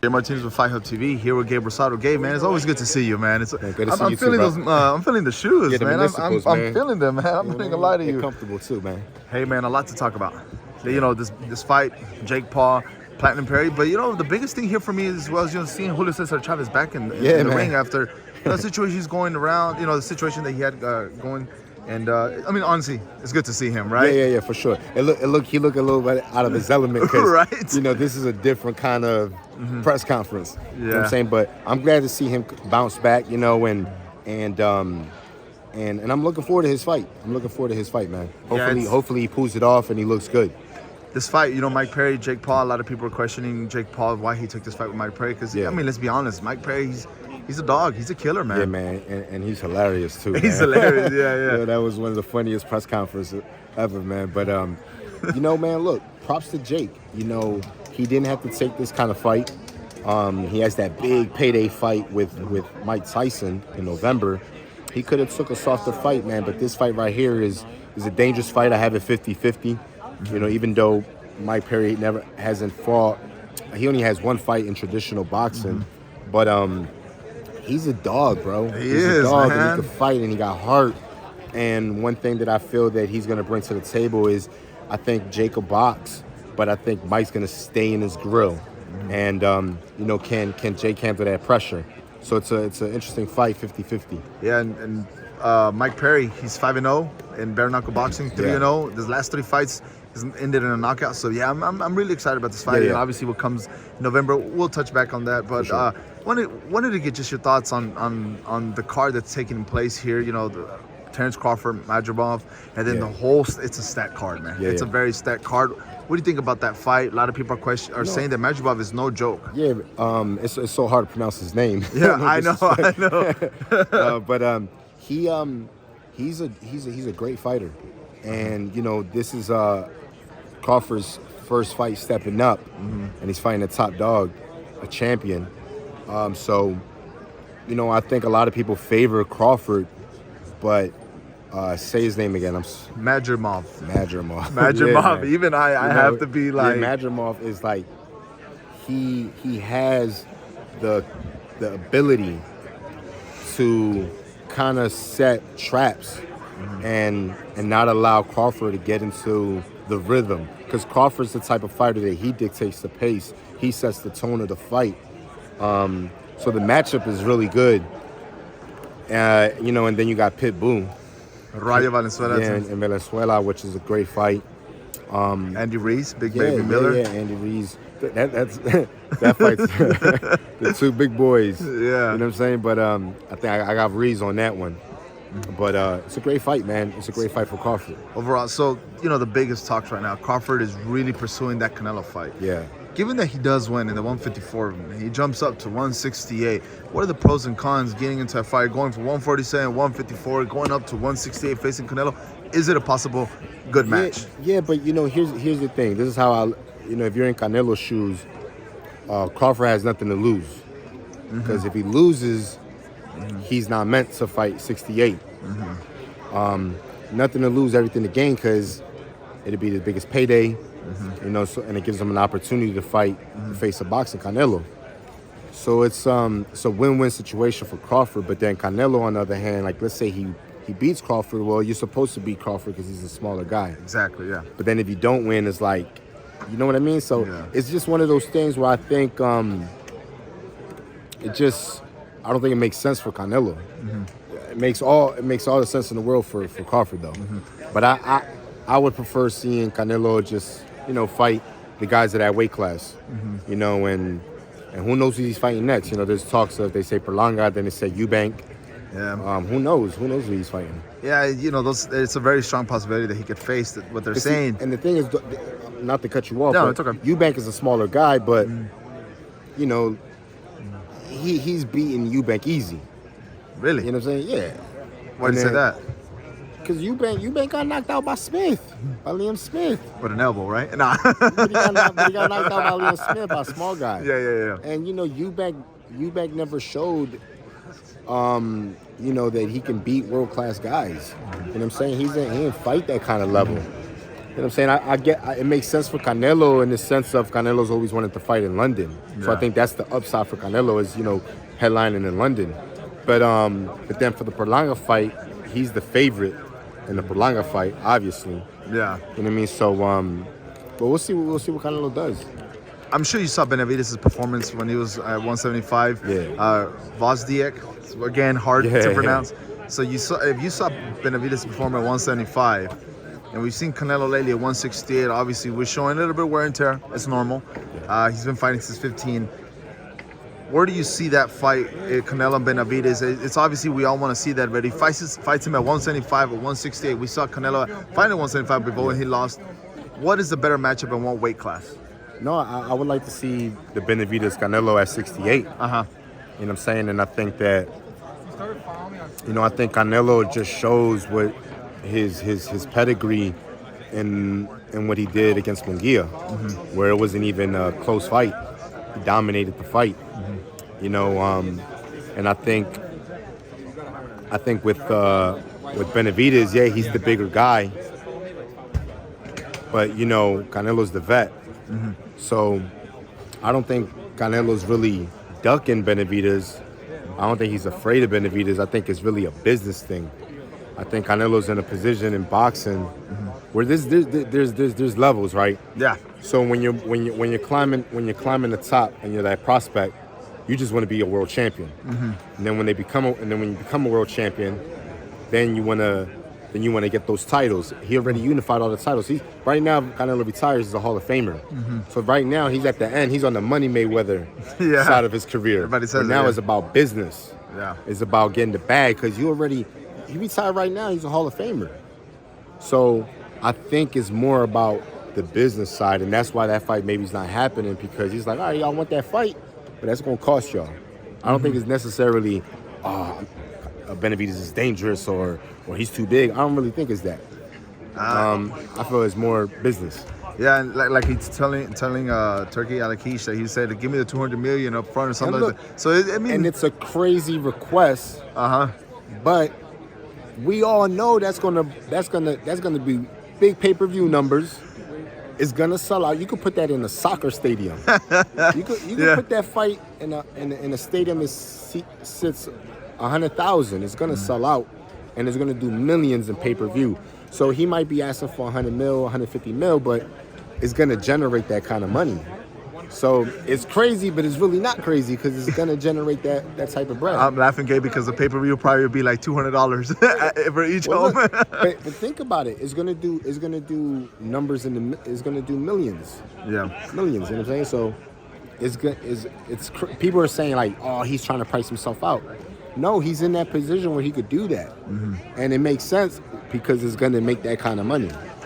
Gabe Martinez with Fight Hub TV here with Gabe Rosado. Gabe, man, it's always good to see you, man. It's good to see I'm you feeling too, those. I'm feeling the shoes, yeah, the man. municipals, I'm feeling them, man. I'm not gonna lie to you. They're comfortable too, man. Hey, man, a lot to talk about. You know, this fight, Jake Paul, Platinum Perry. But you know, the biggest thing here for me as well is seeing Julio Cesar Chavez back in the ring after the situation he's going around. You know, the situation that he had going. And I mean, honestly, it's good to see him, right? Yeah, for sure. He looked a little bit out of his element, right? You know, this is a different kind of press conference. Yeah. You know what I'm saying? But I'm glad to see him bounce back. You know, and I'm looking forward to his fight. Man. Hopefully he pulls it off and he looks good. This fight, you know, Mike Perry, Jake Paul. A lot of people are questioning Jake Paul why he took this fight with Mike Perry. Because I mean, let's be honest, Mike Perry, he's a dog. He's a killer, man. Yeah, man, and he's hilarious too. He's hilarious. Yeah. That was one of the funniest press conferences ever, man. But you know, man, look, props to Jake. You know, he didn't have to take this kind of fight. He has that big payday fight with Mike Tyson in November. He could have took a softer fight, man. But this fight right here is a dangerous fight. I have it 50-50. You know, even though Mike Perry hasn't fought, he only has one fight in traditional boxing. But he's a dog, bro. He's a dog, man. And he can fight, and he got heart. And one thing that I feel that he's going to bring to the table is, I think Jake will box, but I think Mike's going to stay in his grill. And you know, can Jake handle that pressure? So it's an interesting fight, 50-50. Yeah, and Mike Perry, he's 5-0 in bare knuckle boxing, 3-0. His last 3 fights has ended in a knockout. So yeah, I'm really excited about this fight. And obviously, what comes in November, we'll touch back on that. But sure. Wanted to get just your thoughts on the card that's taking place here. You know, the Terence Crawford, Madrimov, and then the whole. It's a stat card, man. It's a very stat card. What do you think about that fight? A lot of people are saying that Madrimov is no joke. Yeah, it's so hard to pronounce his name. Yeah, I know. But he's a great fighter, and you know, this is Crawford's first fight stepping up, and he's fighting a top dog, a champion. So, you know, I think a lot of people favor Crawford, but say his name again. Madrimov. Yeah, even I have to be like. Madrimov is like, he has the ability to kind of set traps and not allow Crawford to get into the rhythm, because Crawford's the type of fighter that he dictates the pace. He sets the tone of the fight. So the matchup is really good. You know, and then you got Pitbull. Rayo Valenzuela. Yeah, in Venezuela, which is a great fight. Andy Reese, Baby Miller. Yeah, Andy Reese. That fight's the two big boys. Yeah. You know what I'm saying? But I think I got Reese on that one. But it's a great fight, man. It's a great fight for Crawford. Overall, so, you know, the biggest talks right now, Crawford is really pursuing that Canelo fight. Yeah. Given that he does win in the 154, he jumps up to 168. What are the pros and cons getting into a fight, going from 147, 154, going up to 168, facing Canelo? Is it a possible good match? Yeah, but, you know, here's the thing. This is how if you're in Canelo's shoes, Crawford has nothing to lose. Because if he loses, he's not meant to fight 68. Nothing to lose, everything to gain, because it'll be the biggest payday. You know, and it gives him an opportunity to fight, face a boxing Canelo. So it's a win-win situation for Crawford. But then Canelo, on the other hand, like, let's say he beats Crawford, well, you're supposed to beat Crawford because he's a smaller guy. Exactly, yeah. But then if you don't win, it's like, you know what I mean? So it's just one of those things where I think I don't think it makes sense for Canelo. It makes all the sense in the world for Crawford, though. But I would prefer seeing Canelo just, you know, fight the guys of that weight class. You know, and who knows who he's fighting next? You know, there's talks of, they say Perlanga, then they say Eubank. Yeah. Who knows? Who knows who he's fighting? Yeah, you know, it's a very strong possibility that he could face what they're saying. And the thing is, not to cut you off, no, it's okay. Eubank is a smaller guy, but you know, he's beating Eubank easy. Really? You know what I'm saying? Yeah. Why do you say that? Because Eubank got knocked out by Liam Smith. With an elbow, right? Nah. But he got knocked out by Liam Smith, by a small guy. Yeah. And, you know, Eubank never showed, you know, that he can beat world-class guys. You know what I'm saying? He didn't fight that kind of level. what I'm saying? It makes sense for Canelo in the sense of Canelo's always wanted to fight in London. So I think that's the upside for Canelo is, headlining in London. But then for the Berlanga fight, he's the favorite in the Berlanga fight, obviously. Yeah. You know what I mean? So, but we'll see what Canelo does. I'm sure you saw Benavidez' performance when he was at 175. Yeah. Vosdiek, again, hard to pronounce. So if you saw Benavidez perform at 175, and we've seen Canelo lately at 168, obviously we're showing a little bit of wear and tear. It's normal. He's been fighting since 15. Where do you see that fight, Canelo and Benavidez? It's obviously we all want to see that, but he fights him at 175 or 168. We saw Canelo fight at 175 before he lost. What is the better matchup in what weight class? No, I would like to see the Benavidez Canelo at 68. You know what I'm saying? And I think that, I think Canelo just shows what his pedigree in what he did against Munguia, where it wasn't even a close fight. He dominated the fight. And I think with Benavidez, yeah, he's the bigger guy. But Canelo's the vet. So I don't think Canelo's really ducking Benavidez. I don't think he's afraid of Benavidez. I think it's really a business thing. I think Canelo's in a position in boxing where there's levels, right? Yeah. So when you're climbing the top and you're that prospect, you just want to be a world champion. And then when you become a world champion, then you want to get those titles. He already unified all the titles. Right now, Canelo retires as a Hall of Famer. So right now, he's at the end. He's on the Money Mayweather side of his career. Everybody says but now it's about business. Yeah. It's about getting the bag because he retired right now. He's a Hall of Famer. So I think it's more about the business side, and that's why that fight maybe is not happening because he's like, all right, y'all want that fight, but that's going to cost y'all. I don't think it's necessarily, Benavidez is dangerous or he's too big. I don't really think it's that. I feel it's more business. Yeah, and like he's telling Turkey Alakish that he said, "Give me the 200 million up front or something like that." So and it's a crazy request. But we all know that's gonna be big pay-per-view numbers. It's gonna sell out. You could put that in a soccer stadium. You could put that fight in a stadium that sits 100,000. It's gonna sell out, and it's gonna do millions in pay-per-view. So he might be asking for 100 mil, 150 mil, but it's gonna generate that kind of money. So it's crazy, but it's really not crazy because it's gonna generate that type of bread. I'm laughing, Gabe, because the pay-per-view probably would be like $200 for each home. But think about it. It's gonna do numbers it's gonna do millions. Yeah, millions. You know what I'm saying? So people are saying like, oh, he's trying to price himself out. No, he's in that position where he could do that, and it makes sense because it's gonna make that kind of money.